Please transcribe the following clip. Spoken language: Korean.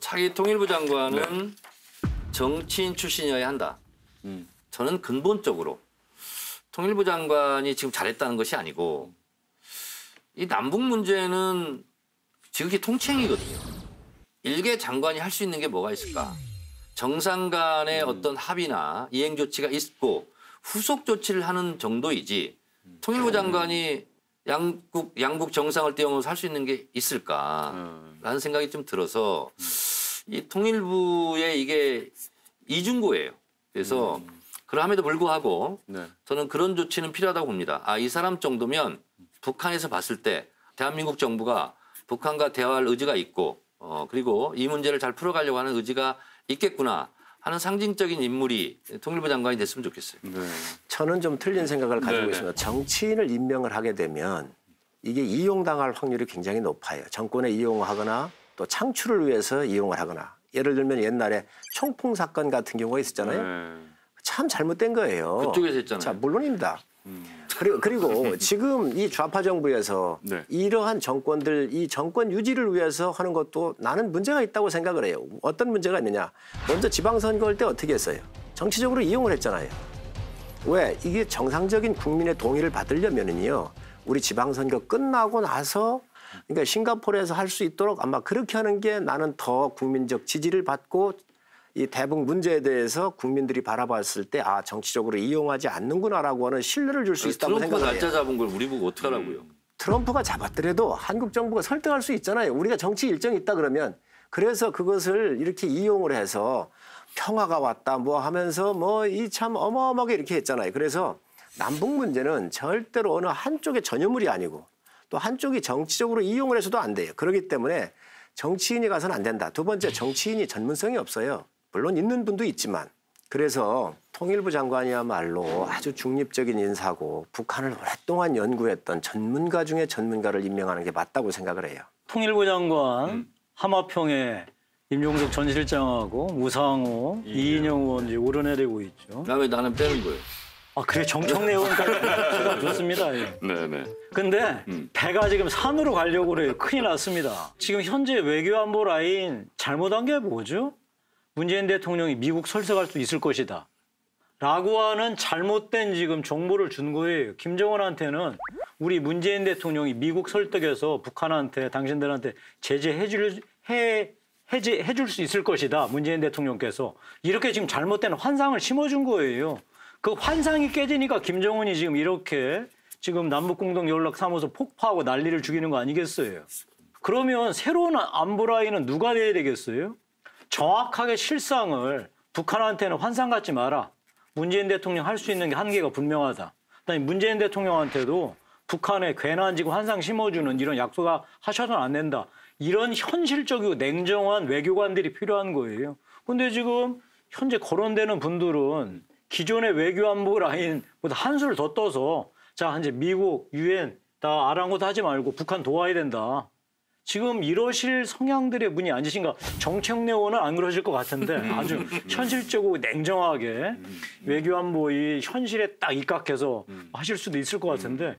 차기 통일부 장관은 정치인 출신이어야 한다. 저는 근본적으로 통일부 장관이 지금 잘했다는 것이 아니고 이 남북 문제는 지극히 통칭이거든요. 일개 장관이 할 수 있는 게 뭐가 있을까? 정상 간의 어떤 합의나 이행 조치가 있고 후속 조치를 하는 정도이지 통일부 장관이 양국 정상을 띄워놓아서 할 수 있는 게 있을까라는 생각이 좀 들어서 이 통일부의 이게 이중고예요. 그래서 그럼에도 불구하고 저는 그런 조치는 필요하다고 봅니다. 아, 이 사람 정도면 북한에서 봤을 때 대한민국 정부가 북한과 대화할 의지가 있고 그리고 이 문제를 잘 풀어가려고 하는 의지가 있겠구나 하는 상징적인 인물이 통일부 장관이 됐으면 좋겠어요. 저는 좀 틀린 생각을 가지고 있습니다. 정치인을 임명을 하게 되면 이게 이용당할 확률이 굉장히 높아요. 정권에 이용하거나 또 창출을 위해서 이용을 하거나 예를 들면 옛날에 총풍 사건 같은 경우가 있었잖아요. 참 잘못된 거예요. 그쪽에서 했잖아요. 자, 물론입니다. 그리고 지금 이 좌파 정부에서 이러한 정권들, 이 정권 유지를 위해서 하는 것도 나는 문제가 있다고 생각을 해요. 어떤 문제가 있느냐. 먼저 지방선거 할 때 어떻게 했어요? 정치적으로 이용을 했잖아요. 왜? 이게 정상적인 국민의 동의를 받으려면은요. 우리 지방선거 끝나고 나서 그러니까 싱가포르에서 할 수 있도록 아마 그렇게 하는 게 나는 더 국민적 지지를 받고 이 대북 문제에 대해서 국민들이 바라봤을 때 아 정치적으로 이용하지 않는구나라고 하는 신뢰를 줄 수 있다고 생각해요. 트럼프가 날짜 잡은 걸 우리 보고 어떡하라고요. 트럼프가 잡았더라도 한국 정부가 설득할 수 있잖아요. 우리가 정치 일정이 있다 그러면 그래서 그것을 이렇게 이용을 해서 평화가 왔다 뭐 하면서 뭐 이 참 어마어마하게 이렇게 했잖아요. 그래서 남북 문제는 절대로 어느 한쪽의 전유물이 아니고 또 한쪽이 정치적으로 이용을 해서도 안 돼요. 그렇기 때문에 정치인이 가서는 안 된다. 두 번째 정치인이 전문성이 없어요. 물론 있는 분도 있지만 그래서 통일부 장관이야말로 아주 중립적인 인사고 북한을 오랫동안 연구했던 전문가 중에 전문가를 임명하는 게 맞다고 생각을 해요. 통일부 장관 하마평에 임종석 전 실장하고 우상호, 이인영 의원 이제 오르내리고 있죠. 왜 나는 빼는 거예요? 아 그래 정청래 의원까지 좋습니다. 네네. 근데 배가 지금 산으로 가려고 그래요. 큰일 났습니다. 지금 현재 외교안보 라인 잘못한 게 뭐죠? 문재인 대통령이 미국 설득할 수 있을 것이다. 라고 하는 잘못된 지금 정보를 준 거예요. 김정은한테는 우리 문재인 대통령이 미국 설득해서 북한한테 당신들한테 해줄 수 있을 것이다. 문재인 대통령께서. 이렇게 지금 잘못된 환상을 심어준 거예요. 그 환상이 깨지니까 김정은이 지금 이렇게 지금 남북공동연락사무소 폭파하고 난리를 죽이는 거 아니겠어요? 그러면 새로운 안보 라인은 누가 돼야 되겠어요? 정확하게 실상을 북한한테는 환상 같지 마라. 문재인 대통령 할 수 있는 게 한계가 분명하다. 그다음에 문재인 대통령한테도 북한에 괜한 지금 환상 심어주는 이런 약속을 하셔서는 안 된다. 이런 현실적이고 냉정한 외교관들이 필요한 거예요. 근데 지금 현재 거론되는 분들은 기존의 외교안보 라인보다 한수를 더 떠서 자 이제 미국, 유엔 다 아랑곳 하지 말고 북한 도와야 된다. 지금 이러실 성향들의 분이 아니신가. 정청래 의원은 안 그러실 것 같은데 아주 현실적이고 냉정하게 외교안보의 현실에 딱 입각해서 하실 수도 있을 것 같은데